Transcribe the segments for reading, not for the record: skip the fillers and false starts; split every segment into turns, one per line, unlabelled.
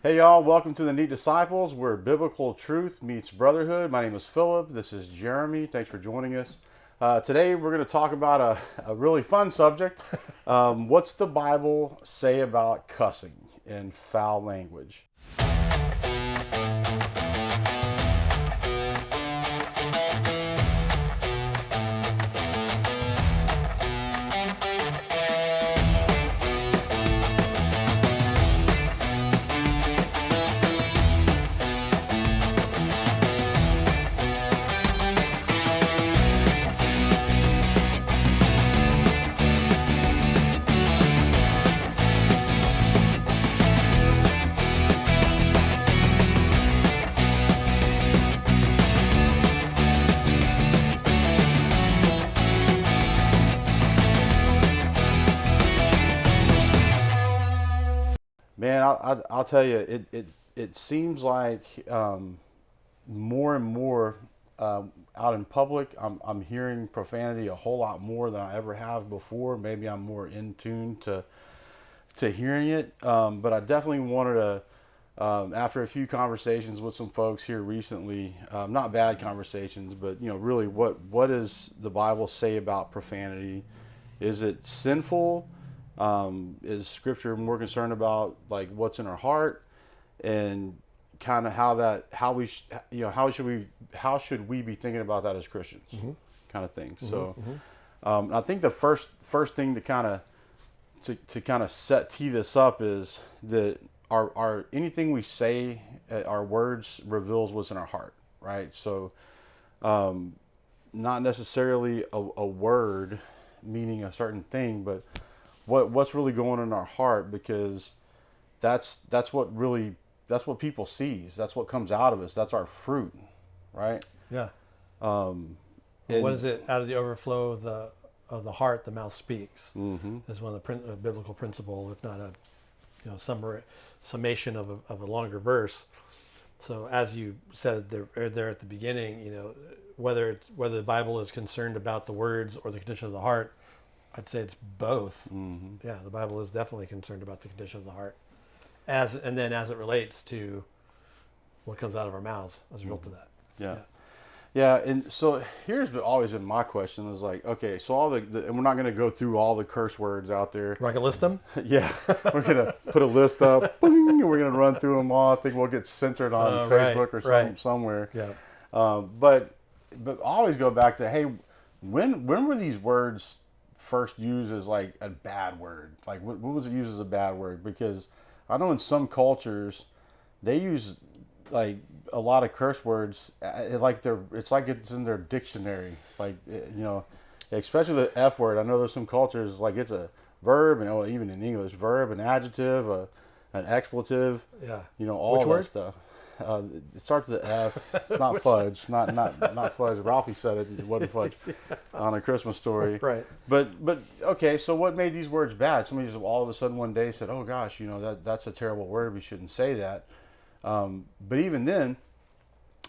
Hey y'all, welcome to the Neat Disciples, where biblical truth meets brotherhood. My name is Philip. This is Jeremy. Thanks for joining us. Today we're going to talk about a really fun subject. What's the Bible say about cussing and foul language? Man, I'll tell you, it seems like more and more out in public, I'm hearing profanity a whole lot more than I ever have before. Maybe I'm more in tune to hearing it, but I definitely wanted to, after a few conversations with some folks here recently, not bad conversations, but really, what does the Bible say about profanity? Is it sinful? Is Scripture more concerned about like what's in our heart, and kind of how should we be thinking about that as Christians, kind of thing. So, I think the first thing to kind of tee this up is that our anything we say, our words reveals what's in our heart, right? So, not necessarily a word meaning a certain thing, but what's really going on in our heart, because that's what people sees. That's what comes out of us. That's our fruit, right?
Yeah. What is it? Out of the overflow of the heart, the mouth speaks.
Mm-hmm.
Is one of the biblical principle, if not a summation of a longer verse. So as you said there at the beginning, whether the Bible is concerned about the words or the condition of the heart, I'd say it's both.
Mm-hmm.
Yeah, the Bible is definitely concerned about the condition of the heart, as it relates to what comes out of our mouths as a result of that.
Yeah. And so here's always been my question is like, okay, so all and we're not going to go through all the curse words out there.
Do I can list them?
Yeah, we're going to put a list up, boing, and we're going to run through them all. I think we'll get censored on Facebook or somewhere.
Yeah.
But always go back to, hey, when were these words first used as like a bad word? Like what was it used as a bad word? Because I know in some cultures they use like a lot of curse words it's like it's in their dictionary, like especially the F word. I know there's some cultures like it's a verb, and even in English, verb, an adjective, an expletive, all
Which
that
word?
stuff. It starts with the F. It's not fudge. Not fudge. Ralphie said it. It wasn't fudge on A Christmas Story.
Right.
But okay. So what made these words bad? Somebody just all of a sudden one day said, "Oh gosh, that's a terrible word. We shouldn't say that." But even then,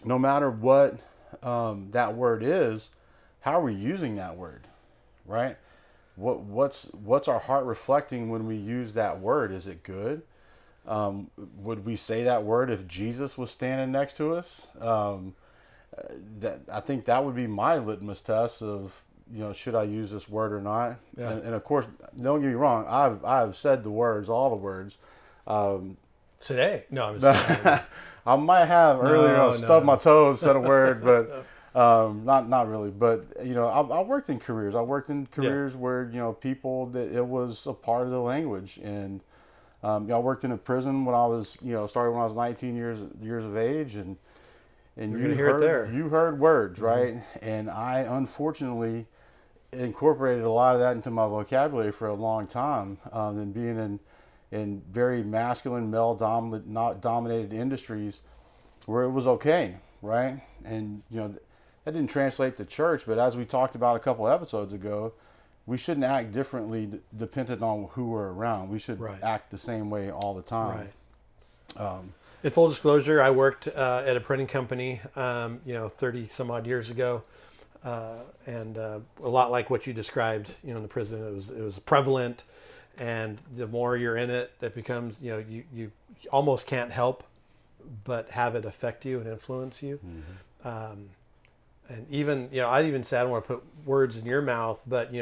no matter what that word is, how are we using that word, right? What's our heart reflecting when we use that word? Is it good? Would we say that word if Jesus was standing next to us? I think that would be my litmus test of, should I use this word or not?
Yeah.
And of course, don't get me wrong. I've said all the words.
Today? No, I'm just kidding.
I might have earlier stubbed my toes, said a word, but not really. But I worked in careers. I worked in careers where people that it was a part of the language. And I worked in a prison when I was started when I was 19 years of age, and
you
heard words, right? And I unfortunately incorporated a lot of that into my vocabulary for a long time, and being in very masculine, male dominated industries where it was okay, right? And that didn't translate to church, but as we talked about a couple episodes ago, we shouldn't act differently dependent on who we're around. We should act the same way all the time.
Right. In full disclosure, I worked at a printing company, 30 some odd years ago. And a lot like what you described, in the prison, it was prevalent. And the more you're in it, that becomes, you almost can't help but have it affect you and influence you. And even, I even said, I don't want to put words in your mouth, but,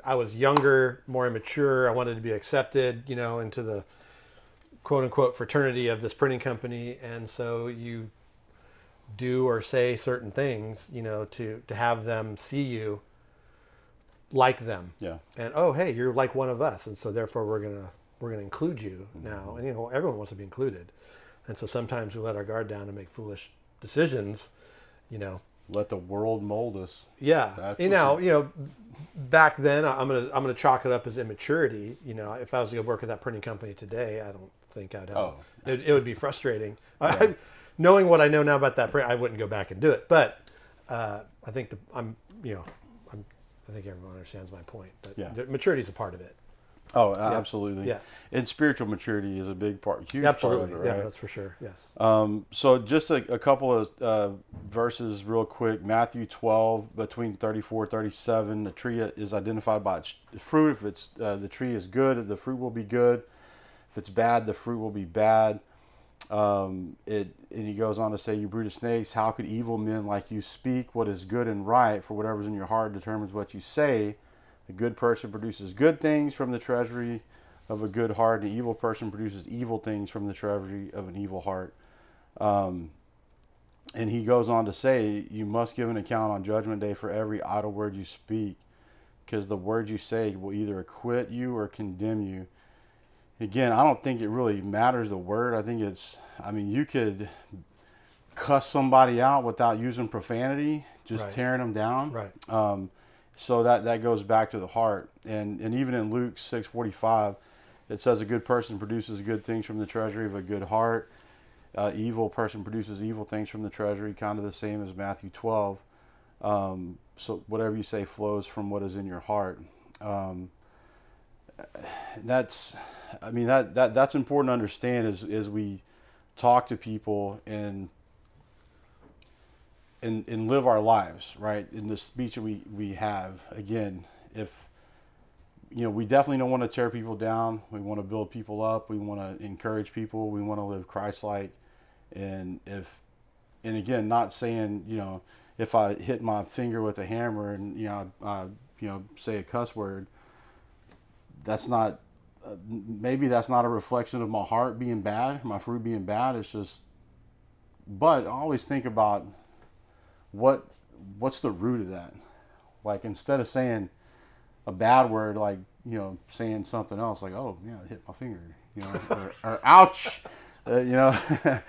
I was younger, more immature. I wanted to be accepted, into the quote unquote fraternity of this printing company. And so you do or say certain things, to have them see you like them.
Yeah.
And, oh, hey, you're like one of us. And so therefore we're going to include you now. And, everyone wants to be included. And so sometimes we let our guard down and make foolish decisions,
Let the world mold us.
Yeah.
That's
Back then I'm gonna chalk it up as immaturity. If I was to go work at that printing company today, I don't think I'd have it would be frustrating.
Yeah.
Knowing what I know now about that print, I wouldn't go back and do it. But I think I think everyone understands my point. That maturity is a part of it.
Oh, absolutely.
Yeah.
And spiritual maturity is a big part, huge
Absolutely.
part of it, right?
Yeah, that's for sure. Yes.
So just a couple of verses real quick. Matthew 12, between 34 and 37, the tree is identified by its fruit. If it's the tree is good, the fruit will be good. If it's bad, the fruit will be bad. And he goes on to say, you brood of snakes, how could evil men like you speak what is good and right? For whatever's in your heart determines what you say. A good person produces good things from the treasury of a good heart. An evil person produces evil things from the treasury of an evil heart. And he goes on to say, you must give an account on Judgment Day for every idle word you speak, because the word you say will either acquit you or condemn you. Again, I don't think it really matters the word. I think you could cuss somebody out without using profanity, just
Right.
tearing them down.
Right.
So that goes back to the heart. And even in Luke 6:45, it says a good person produces good things from the treasury of a good heart. Evil person produces evil things from the treasury, kind of the same as Matthew 12. So whatever you say flows from what is in your heart. That's important to understand as we talk to people and live our lives, right? In the speech that we have, again, if we definitely don't want to tear people down. We want to build people up. We want to encourage people. We want to live Christ-like. And again, not saying, if I hit my finger with a hammer and, I say a cuss word, that's not, maybe that's not a reflection of my heart being bad, my fruit being bad. It's just, but I always think about what's the root of that? Like, instead of saying a bad word, like, saying something else, like, oh yeah, it hit my finger, or ouch,
man,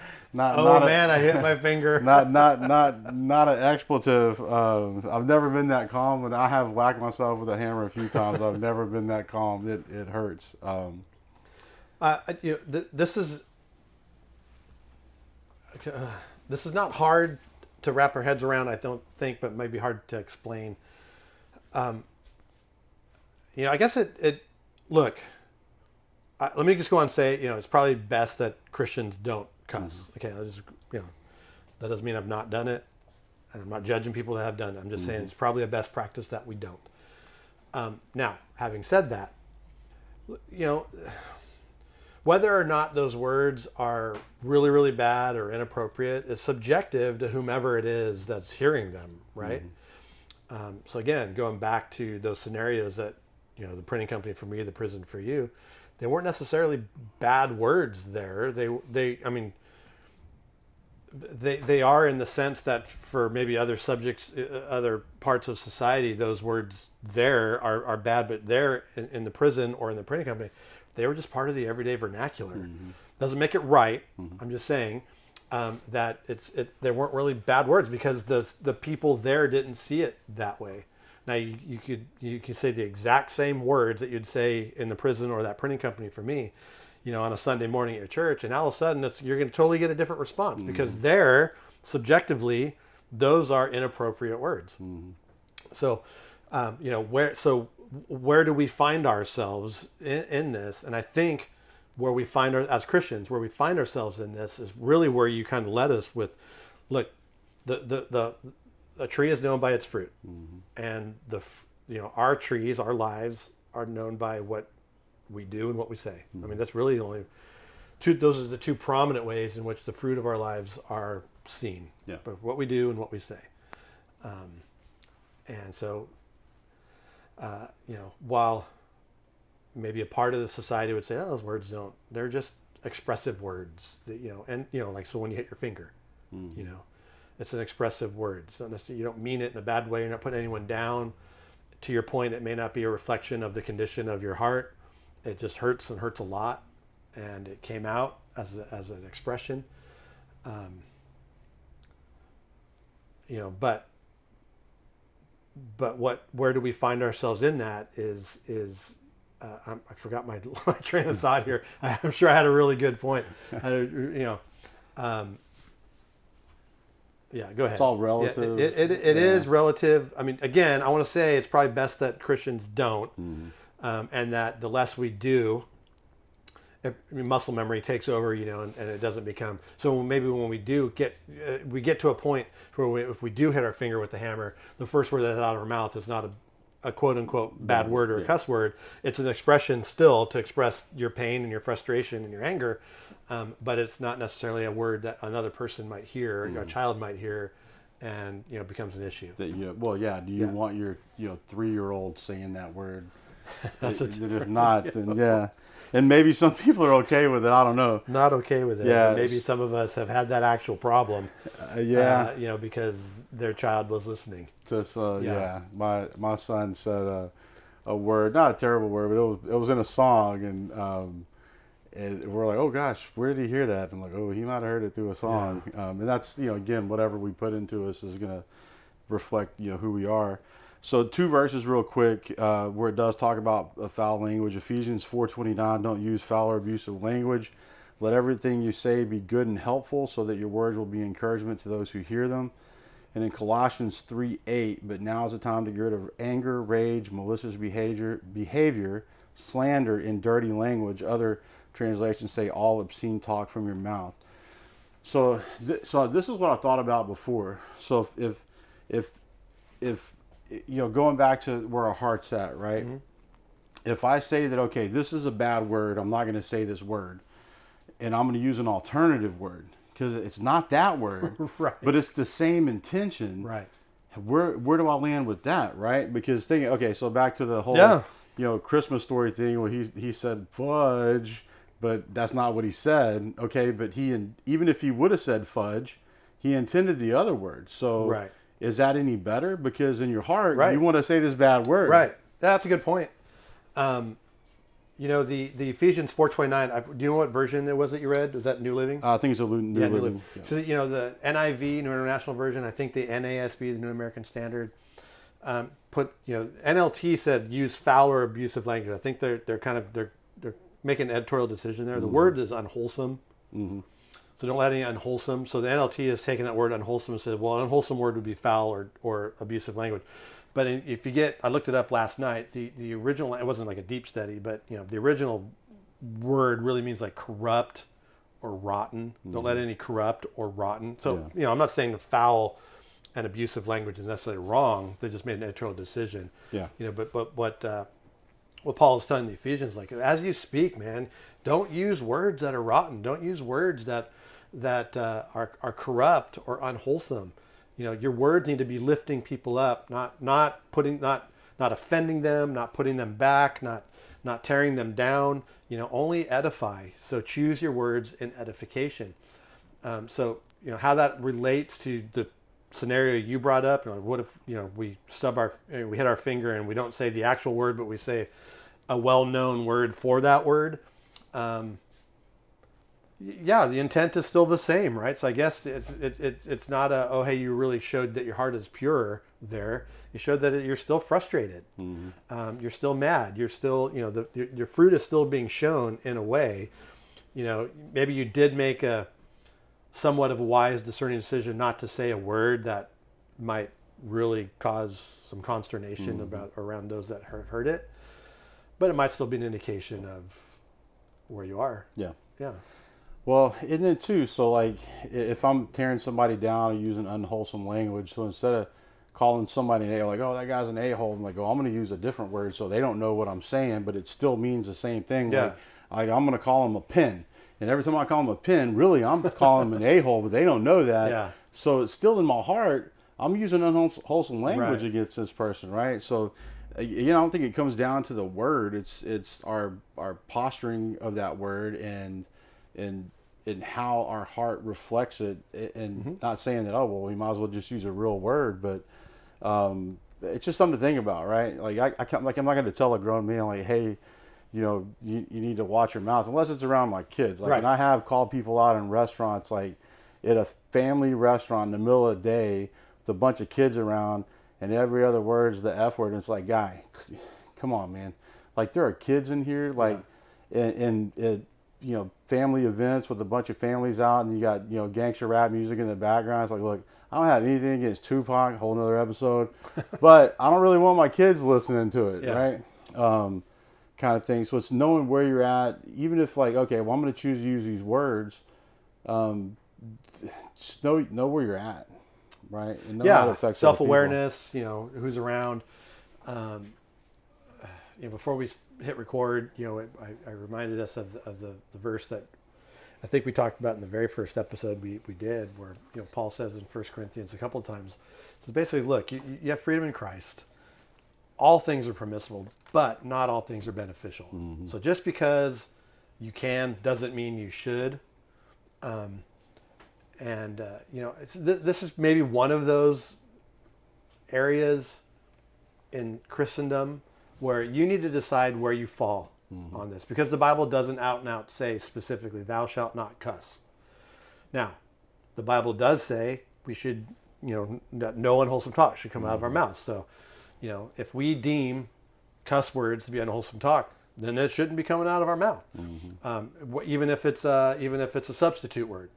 I hit my finger.
not an expletive. I've never been that calm, and I have whacked myself with a hammer a few times. I've never been that calm. It hurts.
This is not hard to wrap our heads around, I don't think, but maybe hard to explain. I guess look, let me just go on and say, it's probably best that Christians don't cuss. Okay, that doesn't mean I've not done it, and I'm not judging people that have done it. I'm just saying it's probably a best practice that we don't. Now, having said that, whether or not those words are really, really bad or inappropriate is subjective to whomever it is that's hearing them, right? So again, going back to those scenarios that, the printing company for me, the prison for you, they weren't necessarily bad words there. They are, in the sense that for maybe other subjects, other parts of society, those words there are bad, but there in the prison or in the printing company, they were just part of the everyday vernacular. Doesn't make it right. I'm just saying that they weren't really bad words because the people there didn't see it that way. Now you could say the exact same words that you'd say in the prison or that printing company for me, on a Sunday morning at your church, and all of a sudden you're going to totally get a different response because there, subjectively, those are inappropriate words. So, where do we find ourselves in this? And I think where we find as Christians, where we find ourselves in this is really where you kind of led us with, look, a tree is known by its fruit, and our trees, our lives are known by what we do and what we say. I mean, that's really the only two. Those are the two prominent ways in which the fruit of our lives are seen.
Yeah.
But what we do and what we say. And so, while maybe a part of the society would say, "Oh, those words they're just expressive words," that, like, so when you hit your finger, it's an expressive word. It's not necessarily, you don't mean it in a bad way. You're not putting anyone down. To your point, it may not be a reflection of the condition of your heart. It just hurts and hurts a lot, and it came out as an expression. But where do we find ourselves in that is I forgot my train of thought here. I'm sure I had a really good point. Yeah, go ahead.
It's all relative.
Yeah, it is relative. I mean, again, I want to say it's probably best that Christians don't, and that the less we do, muscle memory takes over, and it doesn't become. So maybe when we do we get to a point where if we do hit our finger with the hammer, the first word that's out of our mouth is not a quote unquote bad word or a cuss word. It's an expression still to express your pain and your frustration and your anger. But it's not necessarily a word that another person might hear, a child might hear, and becomes an issue.
Do you want your 3-year-old saying that word? If not, then yeah. And maybe some people are okay with it. I don't know.
Not okay with it.
Yeah.
Maybe some of us have had that actual problem. Because their child was listening.
Just my son said a word, not a terrible word, but it was in a song, and we're like, oh gosh, where did he hear that? I'm like, oh, he might have heard it through a song. And that's, again, whatever we put into us is going to reflect, who we are. So 2 verses real quick, where it does talk about foul language. Ephesians 4:29, don't use foul or abusive language. Let everything you say be good and helpful, so that your words will be encouragement to those who hear them. And in Colossians 3:8, but now is the time to get rid of anger, rage, malicious behavior, slander, and dirty language. Other translations say all obscene talk from your mouth. So this is what I thought about before. So if going back to where our heart's at, right? Mm-hmm. If I say that, okay, this is a bad word, I'm not going to say this word, and I'm going to use an alternative word because it's not that word,
right,
but it's the same intention.
Right.
Where do I land with that, right? Because so back to the whole Christmas story thing where he said fudge, but that's not what he said. Okay, but even if he would have said fudge, he intended the other word. So
right.
Is that any better? Because in your heart,
right,
you want to say this bad word.
Right. That's a good point. The Ephesians 4:29. Do you know what version it was that you read? Was that New Living?
I think it's a New Living.
Yeah. So the NIV, New International Version. I think the NASB, the New American Standard, NLT said use foul or abusive language. I think they're making an editorial decision there. The word is unwholesome. Mm-hmm. So don't let any unwholesome. So the NLT has taken that word unwholesome and said, well, an unwholesome word would be foul or abusive language. But if you I looked it up last night, the original, it wasn't like a deep study, but the original word really means like corrupt or rotten. Mm-hmm. Don't let any corrupt or rotten. So, I'm not saying the foul and abusive language is necessarily wrong. They just made an editorial decision. Yeah. But what Paul is telling the Ephesians, like, as you speak, man, don't use words that are rotten. Don't use words that are corrupt or unwholesome. Your words need to be lifting people up, not offending them, not putting them back, not tearing them down. Only edify. So choose your words in edification. How that relates to the scenario you brought up. What if we hit our finger and we don't say the actual word, but we say a well-known word for that word. The intent is still the same, right? So I guess it's not hey, you really showed that your heart is pure there. You showed that you're still frustrated. Mm-hmm. You're still mad. You're still, your fruit is still being shown in a way. Maybe you did make a somewhat of a wise, discerning decision not to say a word that might really cause some consternation around those that heard it. But it might still be an indication of where you are. Yeah. Yeah.
Well, isn't it too? So, like, if I'm tearing somebody down or using unwholesome language, so instead of calling somebody an a-hole, like, oh, that guy's an a-hole. I'm like, oh, I'm going to use a different word so they don't know what I'm saying, but it still means the same thing.
Yeah.
Like I'm going to call them a pin. And every time I call them a pin, really, I'm calling them an a-hole, but they don't know that.
Yeah.
So it's still in my heart. I'm using unwholesome language
Right.
against this person, right? So, I don't think it comes down to the word. It's our posturing of that word and how our heart reflects it. And not saying that, oh, well, we might as well just use a real word, but it's just something to think about, right? Like I can't, like I'm not going to tell a grown man like, hey, you need to watch your mouth, unless it's around my kids. Like,
Right.
and I have called people out in restaurants, like at a family restaurant in the middle of the day with a bunch of kids around, and every other word's the F word. And it's like, guy, come on, man. Like, there are kids in here, like, in family events with a bunch of families out, and you got, gangster rap music in the background. It's like, look, I don't have anything against Tupac, whole nother episode, but I don't really want my kids listening to it, right? Kind of thing. So it's knowing where you're at, even if, like, okay, well, I'm going to choose to use these words. Just know where you're at, right? And know how it affects other people.
Self-awareness, who's around. Before we hit record, I reminded us of the verse that I think we talked about in the very first episode we did, where Paul says in 1 Corinthians a couple of times. So basically, look, you have freedom in Christ. All things are permissible, but not all things are beneficial. Mm-hmm. So just because you can doesn't mean you should. This is maybe one of those areas in Christendom where you need to decide where you fall on this, because the Bible doesn't out and out say specifically, thou shalt not cuss. Now, the Bible does say we should, that no unwholesome talk should come out of our mouths. So, if we deem cuss words to be unwholesome talk, then it shouldn't be coming out of our mouth, even if it's a substitute word.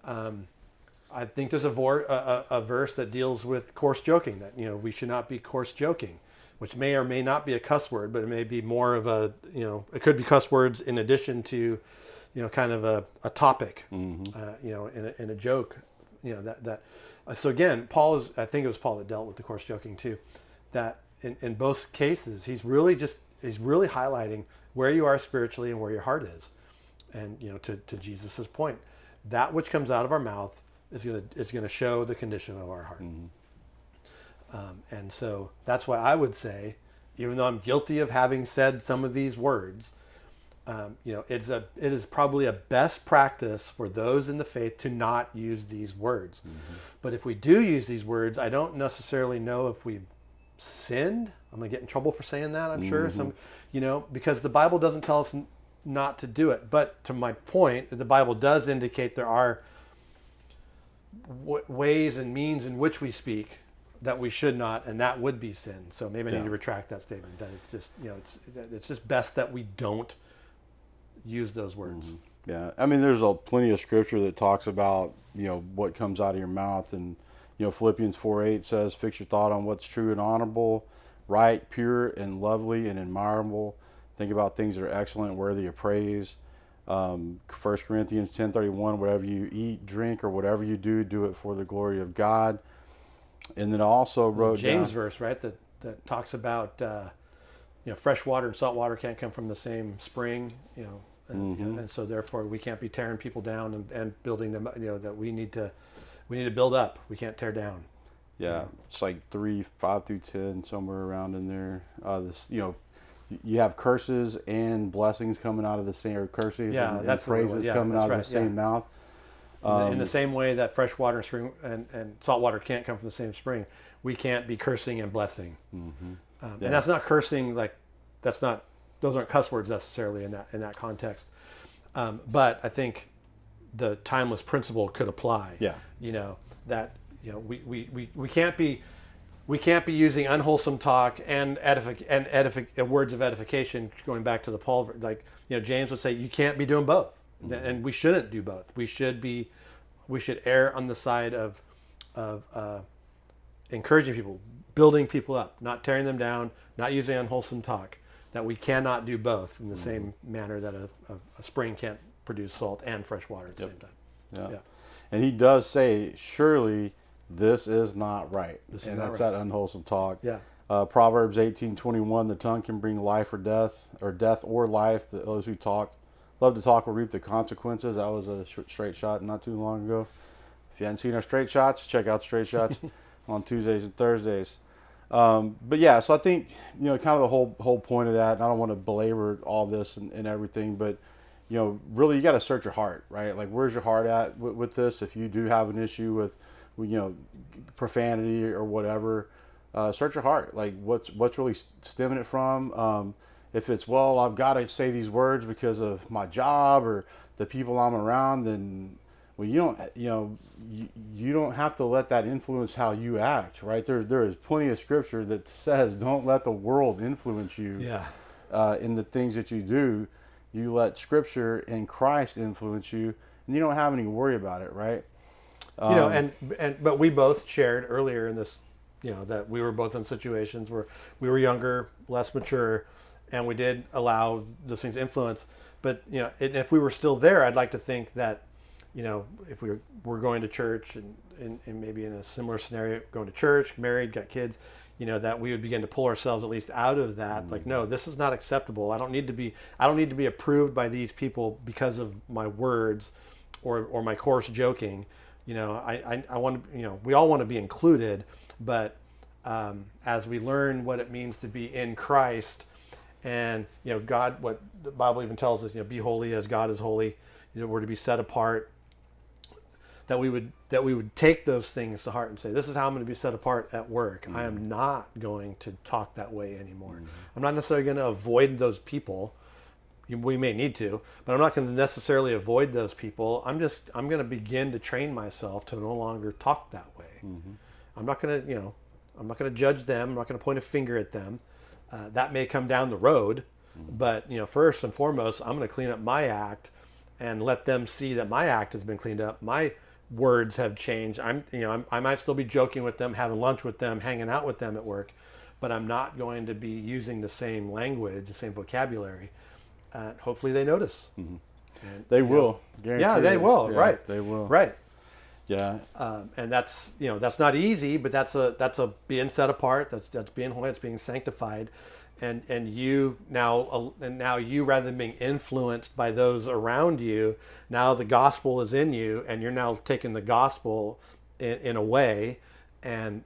I think there's a verse that deals with coarse joking, that we should not be coarse joking, which may or may not be a cuss word, but it may be more of a it could be cuss words in addition to kind of a topic, in a joke, that. So again, I think it was Paul that dealt with the coarse joking too. That in both cases, he's really highlighting where you are spiritually and where your heart is, and to Jesus's point, that which comes out of our mouth is gonna show the condition of our heart. And so that's why I would say, even though I'm guilty of having said some of these words, it is probably a best practice for those in the faith to not use these words. But if we do use these words, I don't necessarily know if we've sinned. I'm gonna get in trouble for saying that, I'm sure. Because the Bible doesn't tell us not to do it. But to my point, the Bible does indicate there are ways and means in which we speak that we should not, and that would be sin. So maybe I need to retract that statement. That it's just it's just best that we don't use those words.
Yeah, I mean, there's plenty of scripture that talks about what comes out of your mouth, and Philippians 4:8 says, "Fix your thought on what's true and honorable, right, pure, and lovely, and admirable. Think about things that are excellent, worthy of praise." 1 Corinthians 10:31, "Whatever you eat, drink, or whatever you do, do it for the glory of God." And then I also wrote
James
down,
verse, right, that talks about fresh water and salt water can't come from the same spring, and so therefore we can't be tearing people down and building them. That we need to build up. We can't tear down.
Yeah, it's like 3:5-10, somewhere around in there. You have curses and blessings coming out of the same, or curses and praises coming out of the same mouth.
In the same way that fresh water and spring and salt water can't come from the same spring, we can't be cursing and blessing. And that's not cursing, those aren't cuss words necessarily in that context. But I think the timeless principle could apply.
Yeah.
We can't be using unwholesome talk and words of edification, going back to the Paul, James would say you can't be doing both. And we shouldn't do both. We should err on the side of encouraging people, building people up, not tearing them down, not using unwholesome talk. That we cannot do both in the same manner that a spring can't produce salt and fresh water at the same time.
Yeah. And he does say, surely this is not right.
This is
And
not
that's
right.
that unwholesome talk.
Yeah.
Proverbs 18:21, the tongue can bring life or death or life. Those who love to talk will reap the consequences. That was a straight shot not too long ago. If you hadn't seen our straight shots, check out straight shots on Tuesdays and Thursdays. But yeah, so I think, kind of the whole point of that, and I don't want to belabor all this and everything, but, really you got to search your heart, right? Like, where's your heart at with this? If you do have an issue with, profanity or whatever, search your heart. Like, what's really stemming it from? If it's, well, I've got to say these words because of my job or the people I'm around, then, well, you don't have to let that influence how you act, right? There is plenty of scripture that says don't let the world influence you.
Yeah.
In the things that you do. You let scripture and Christ influence you, and you don't have any worry about it, right?
But we both shared earlier in this, that we were both in situations where we were younger, less mature, and we did allow those things to influence. But if we were still there, I'd like to think that, if we were going to church and maybe in a similar scenario, going to church, married, got kids, that we would begin to pull ourselves at least out of that. Mm-hmm. Like, no, this is not acceptable. I don't need to be approved by these people because of my words or my coarse joking. I want to, we all want to be included, but as we learn what it means to be in Christ, and God, what the Bible even tells us, be holy as God is holy. We're to be set apart. That we would take those things to heart and say, this is how I'm going to be set apart at work. Mm-hmm. I am not going to talk that way anymore. Mm-hmm. I'm not necessarily going to avoid those people. We may need to, but I'm not going to necessarily avoid those people. I'm going to begin to train myself to no longer talk that way. Mm-hmm. I'm not going to judge them. I'm not going to point a finger at them. That may come down the road, mm-hmm. but first and foremost, I'm going to clean up my act and let them see that my act has been cleaned up. My words have changed. I might still be joking with them, having lunch with them, hanging out with them at work, but I'm not going to be using the same language, the same vocabulary. Hopefully they notice. Mm-hmm. And,
they will.
Yeah, they will.
Yeah,
right.
They will.
Right.
Yeah.
And that's not easy, but that's a being set apart. That's being holy. That's being sanctified. And you now you, rather than being influenced by those around you, now the gospel is in you, and you're now taking the gospel in a way and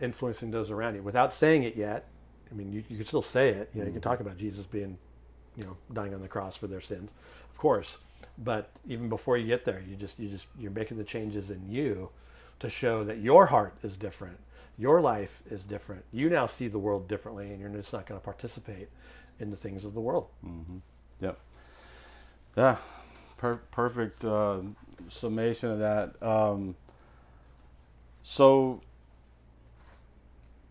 influencing those around you without saying it yet. I mean, you can still say it. You can talk about Jesus being, dying on the cross for their sins, of course. But even before you get there, you're making the changes in you to show that your heart is different. Your life is different. You now see the world differently, and you're just not going to participate in the things of the world.
Mm-hmm. Yep. Yeah. Perfect summation of that.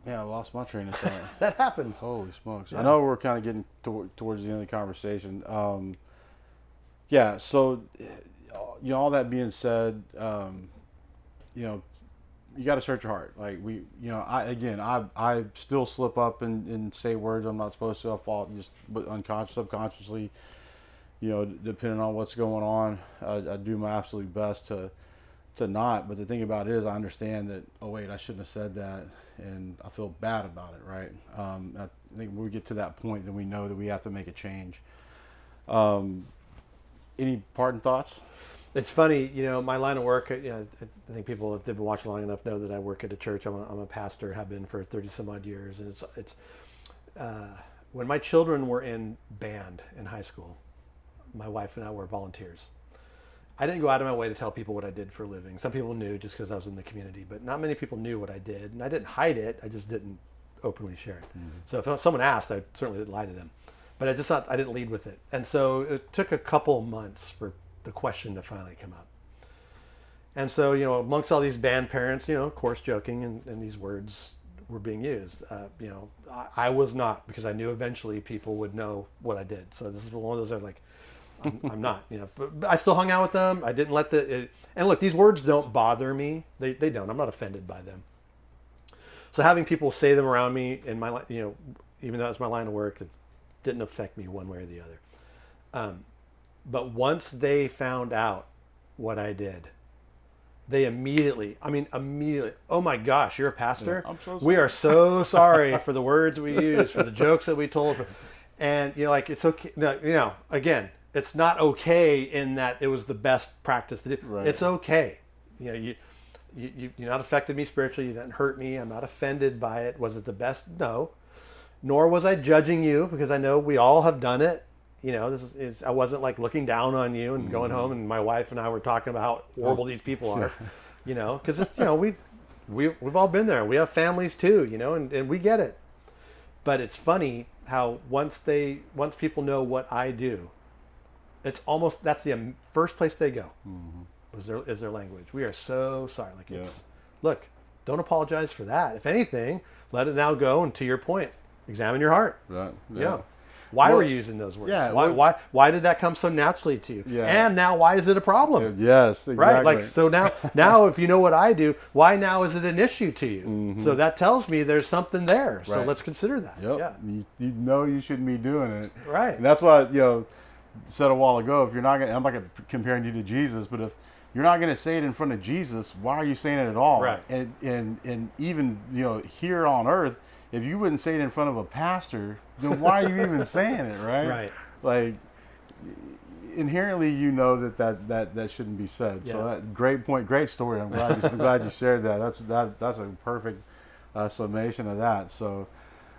I lost my train of thought.
That happens.
Holy smokes.
Yeah.
I know we're kind of getting towards the end of the conversation. So, all that being said, you got to search your heart. Like I still slip up and say words I'm not supposed to. I fall just subconsciously, depending on what's going on. I do my absolute best to not. But the thing about it is I understand that, oh wait, I shouldn't have said that, and I feel bad about it, right? I think when we get to that point, then we know that we have to make a change. Any parting thoughts?
It's funny, my line of work, I think people, if they've been watching long enough, know that I work at a church. I'm a pastor, have been for 30 some odd years. And it's when my children were in band in high school, my wife and I were volunteers. I didn't go out of my way to tell people what I did for a living. Some people knew just because I was in the community, but not many people knew what I did. And I didn't hide it. I just didn't openly share it. Mm-hmm. So if someone asked, I certainly didn't lie to them. But I didn't lead with it. And so it took a couple months for the question to finally come up. And so, amongst all these band parents, of course, joking and these words were being used. I was not, because I knew eventually people would know what I did. So this is one of those like, I'm not, but I still hung out with them. I didn't let and look, these words don't bother me. They don't. I'm not offended by them. So having people say them around me in my, even though it's my line of work, it didn't affect me one way or the other. But once they found out what I did, they immediately, oh my gosh, you're a pastor?
Yeah, I'm so
We
sorry.
are so sorry for the words we use, for the jokes that we told. And you're like, it's okay. No, again, it's not okay in that it was the best practice to do.
Right.
It's okay. You're not affected me spiritually. You didn't hurt me. I'm not offended by it. Was it the best? No. Nor was I judging you, because I know we all have done it. I wasn't like looking down on you and going home and my wife and I were talking about how horrible these people are, because we've all been there. We have families too, and we get it. But it's funny how once people know what I do, it's almost, that's the first place they go. Is their language. We are so sorry. Look, don't apologize for that. If anything, let it now go. And to your point, examine your heart.
Right.
Yeah. Why were you using those words?
Yeah,
why did that come so naturally to you?
Yeah.
And now why is it a problem?
Yes, exactly.
Right? So now if you know what I do, why now is it an issue to you? So that tells me there's something there. So
Right.
let's consider that.
Yep.
Yeah.
You know you shouldn't be doing it.
Right.
And that's why, said a while ago, if you're not going to, I'm not comparing you to Jesus, but if you're not going to say it in front of Jesus, why are you saying it at all?
Right.
And even, here on earth, if you wouldn't say it in front of a pastor, then why are you even saying it, right?
Right.
Like, inherently, that shouldn't be said.
Yeah.
So that great point, great story. I'm glad you shared that. That's a perfect summation of that. So,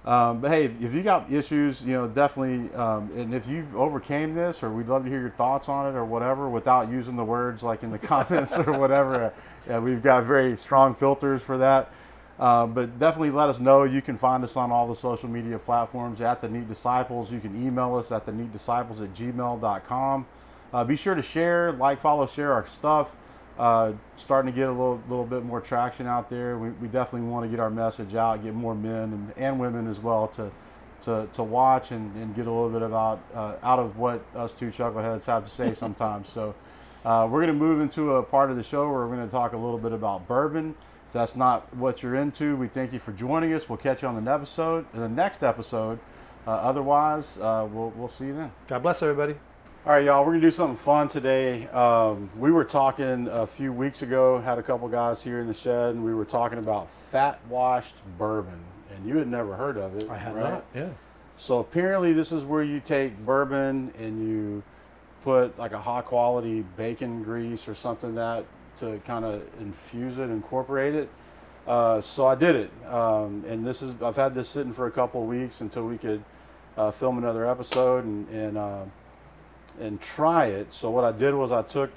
but hey, if you got issues, definitely, and if you overcame this, or we'd love to hear your thoughts on it or whatever, without using the words like in the comments or whatever. We've got very strong filters for that. But definitely let us know. You can find us on all the social media platforms at The Neat Disciples. You can email us at theneatdisciples@gmail.com. Be sure to share, follow, share our stuff. Starting to get a little bit more traction out there. We definitely want to get our message out, get more men and women as well to watch and get a little bit out of what us two chuckleheads have to say sometimes. So we're going to move into a part of the show where we're going to talk a little bit about bourbon. If that's not what you're into, we thank you for joining us. We'll catch you on the next episode. Otherwise, we'll see you then.
God bless everybody.
All right, y'all, we're going to do something fun today. We were talking a few weeks ago, had a couple guys here in the shed, and we were talking about fat-washed bourbon. And you had never heard of it,
I had
right?
not, yeah.
So apparently this is where you take bourbon and you put like a high-quality bacon grease or something to kind of infuse it, incorporate it. So I did it. And I've had this sitting for a couple of weeks until we could film another episode and try it. So what I did was I took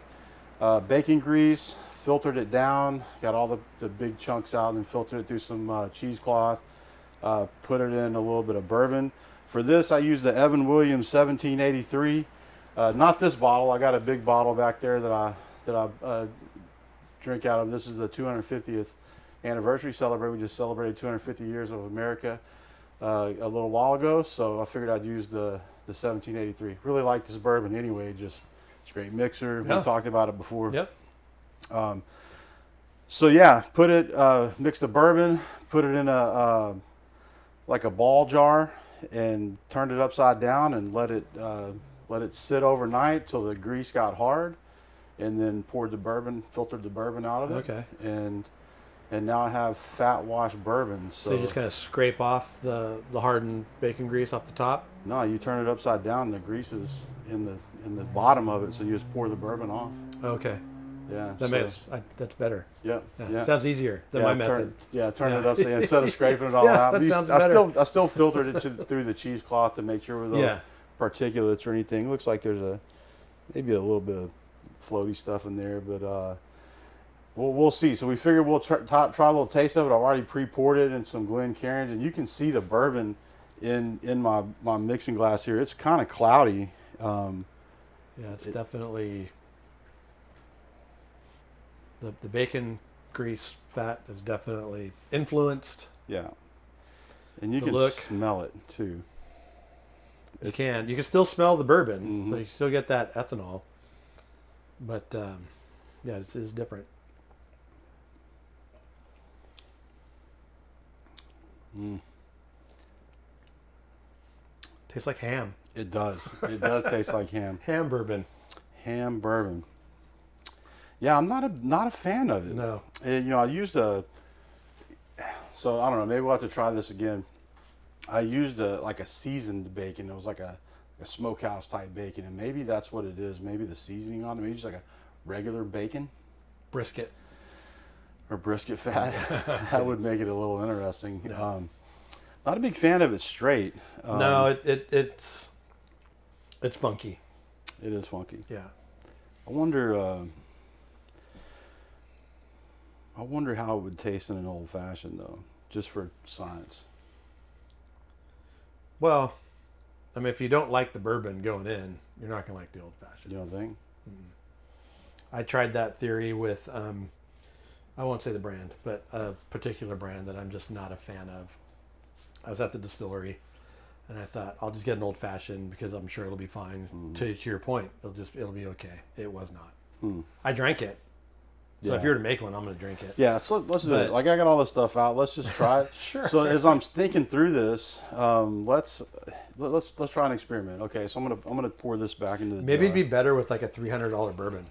bacon grease, filtered it down, got all the big chunks out, and then filtered it through some cheesecloth, put it in a little bit of bourbon. For this, I used the Evan Williams 1783. Not this bottle. I got a big bottle back there that I drink out of. This is the 250th anniversary celebrate. We just celebrated 250 years of America a little while ago, so I figured I'd use the 1783. Really like this bourbon anyway. Just it's a great mixer.
Yeah.
We talked about it before.
Yep.
So yeah, mix the bourbon, put it in a ball jar, and turned it upside down and let it sit overnight till the grease got hard, and then filtered the bourbon out of it.
Okay.
And now I have fat washed bourbon.
So you just kind of scrape off the hardened bacon grease off the top?
No, you turn it upside down, and the grease is in the bottom of it, so you just pour the bourbon off.
Okay.
Yeah.
That's better.
Yep. Yeah.
Sounds easier than my method.
Turn it upside down instead of scraping it all
Yeah,
out.
that sounds better.
I still filtered it through the cheesecloth to make sure with no particulates or anything. It looks like there's maybe a little bit of floaty stuff in there, but we'll see. So we figured we'll try a little taste of it. I've already pre-poured it in some Glencairns, and you can see the bourbon in my mixing glass here. It's kind of cloudy.
It's definitely the bacon grease fat is definitely influenced.
Yeah, and you
The
can
look.
smell it too.
You can still smell the bourbon,
Mm-hmm.
so you still get that ethanol. But it is different. Tastes like ham.
It does. It does taste like ham.
Ham bourbon.
Ham bourbon. Yeah, I'm not a fan of it.
No.
And, I used so I don't know, maybe we'll have to try this again. I used like a seasoned bacon. It was like a smokehouse type bacon, and maybe that's what it is. Maybe the seasoning on it, maybe just like a regular bacon.
Brisket.
Or brisket fat. That would make it a little interesting.
Yeah.
Not a big fan of it straight.
No, it's funky.
It is funky.
Yeah.
I wonder how it would taste in an old fashioned though, just for science.
Well, I mean, if you don't like the bourbon going in, you're not going to like the old fashioned.
You don't think?
I tried that theory with, I won't say the brand, but a particular brand that I'm just not a fan of. I was at the distillery, and I thought I'll just get an old fashioned because I'm sure it'll be fine. To your point, it'll be okay. It was not. I drank it. So if you were to make one, I'm going to drink it.
Yeah, so let's do it. Like I got all this stuff out. Let's just try it.
Sure.
So as I'm thinking through this, let's try an experiment. Okay, so I'm gonna pour this back into the
Maybe
jar.
it'd be better with like a $300 bourbon.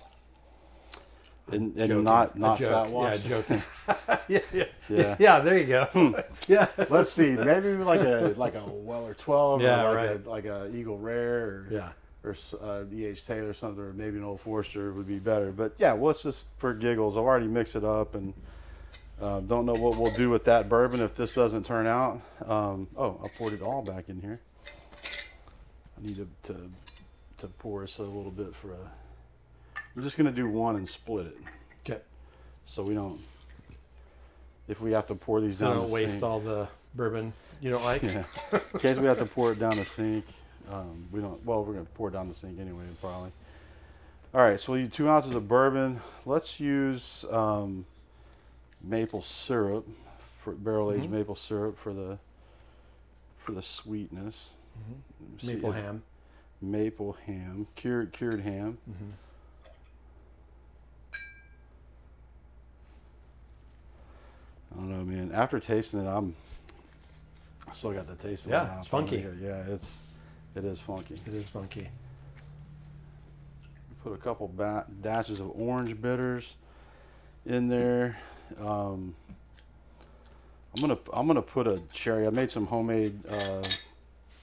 And
Joking.
not
A joke.
fat wash.
Yeah, joking.
Yeah.
Yeah, there you go. Yeah.
Let's see, maybe like a Weller 12,
Yeah,
or
right.
like a Eagle Rare, or E.H. Taylor or something, or maybe an Old Forester would be better. But yeah, well, let's just, for giggles, I've already mixed it up, and don't know what we'll do with that bourbon if this doesn't turn out. I poured it all back in here. I need to pour us a little bit for a. We're just gonna do one and split it,
Okay.
so we don't. If we have to pour these
So
down,
don't
the
waste
sink,
all the bourbon you don't like.
Yeah. In case we have to pour it down the sink, we don't. Well, we're gonna pour it down the sink anyway, probably. All right, so we'll use 2 ounces of bourbon. Let's use maple syrup, for barrel-aged maple syrup for the sweetness.
Maple ham.
Maple ham, cured ham. I don't know, man. After tasting it, I still got the taste in my
Yeah,
mouth.
it's funky.
Yeah, it is funky.
It is funky.
Put a couple dashes of orange bitters in there. I'm gonna put a cherry. I made some homemade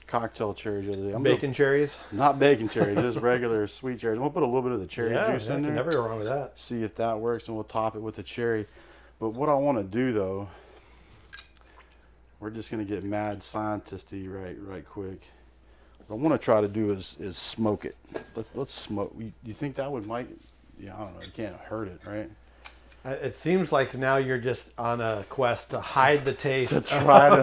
cocktail cherries the other day.
Bacon cherries.
Not bacon cherries, just regular sweet cherries. I'm gonna put a little bit of the cherry juice in
you
there.
can never go wrong with that.
See if that works, and we'll top it with the cherry. But what I want to do though, we're just gonna get mad scientisty right quick. What I want to try to do is smoke it. Let's smoke. You think that might? Yeah, I don't know. You can't hurt it, right?
It seems like now you're just on a quest to hide the taste.
To try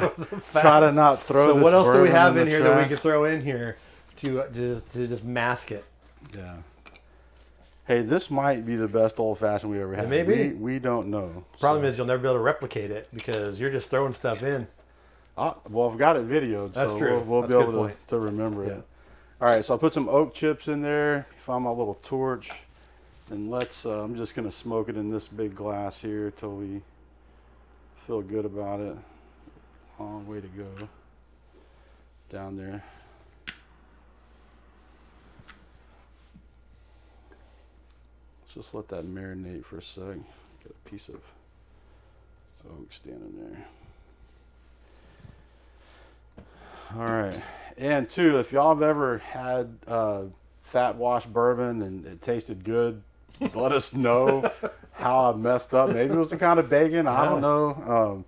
to not throw.
So
this
what else do we
bourbon
have in
the
here that we
trash?
could throw in here to just mask it?
Yeah. Hey, this might be the best old fashioned we ever had.
May be.
We don't know.
Problem is you'll never be able to replicate it because you're just throwing stuff in.
Well, I've got it videoed,
That's
so
true.
we'll
That's
be
a
able
good point.
to remember
Yeah.
it. All right, so I put some oak chips in there. Found my little torch, and let's. I'm just gonna smoke it in this big glass here till we feel good about it. Long way to go down there. Let's just let that marinate for a sec. Get a piece of oak standing there. All right, and two, if y'all have ever had fat wash bourbon and it tasted good, let us know how I messed up. Maybe it was the kind of bacon. I don't know.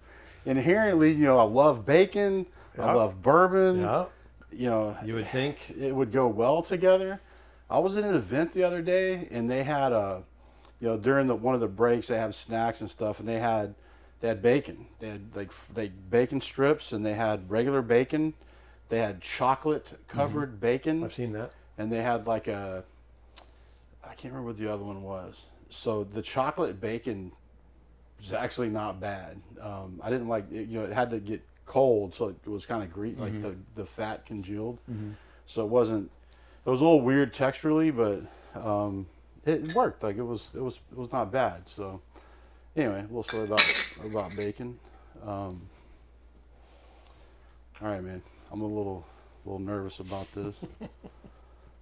Inherently, I love bacon. I love bourbon.
Yeah.
You
would think
it would go well together. I was at an event the other day, and they had during one of the breaks, they have snacks and stuff, and they had bacon. They had bacon strips, and they had regular bacon. They had chocolate covered bacon.
I've seen that.
And they had I can't remember what the other one was. So the chocolate bacon was actually not bad. I didn't like it. It had to get cold, so it was kind of like the fat congealed. So it wasn't. It was a little weird texturally, but it worked. Like it was not bad. So anyway, a little story about bacon. All right, man. I'm a little nervous about this.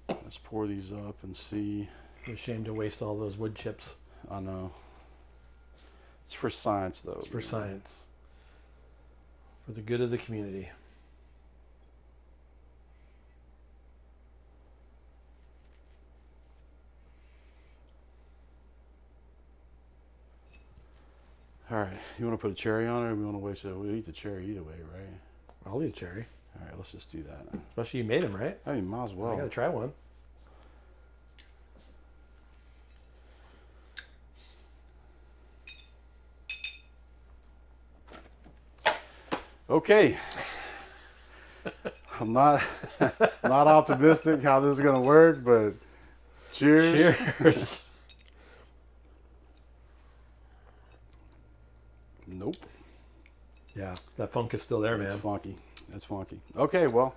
Let's pour these up and see.
I'm ashamed to waste all those wood chips.
I know. It's for science, though.
It's for science. For the good of the community.
All right. You want to put a cherry on it, or we want to wait? So we'll eat the cherry either way, right?
I'll eat a cherry.
All right. Let's just do that.
Especially you made them, right?
I mean, might as well.
I gotta try one.
Okay. I'm not not optimistic how this is gonna work, but cheers.
Cheers.
Nope.
Yeah, that funk is still there, man.
It's funky. It's funky. Okay, well.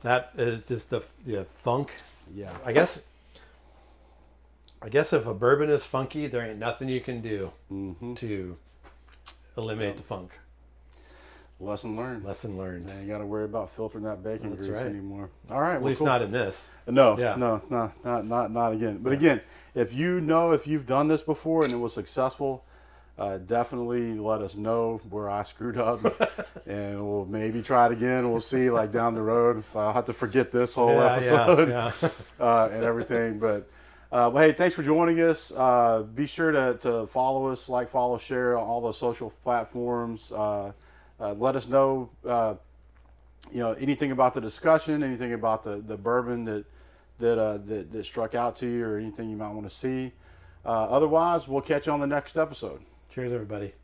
That is just the funk.
Yeah.
I guess if a bourbon is funky, there ain't nothing you can do to eliminate the funk.
Lesson learned.
Lesson learned.
You ain't got to worry about filtering that bacon
That's
grease
right.
anymore. All right.
At least not in this.
No,
Yeah.
no, not again. But again, if you've done this before and it was successful, definitely let us know where I screwed up, and we'll maybe try it again. We'll see, like down the road. I'll have to forget this whole episode and everything. But hey, thanks for joining us. Be sure to follow us, follow, share on all the social platforms. Let us know, anything about the discussion, anything about the bourbon that struck out to you, or anything you might want to see. Otherwise, we'll catch you on the next episode.
Cheers, everybody.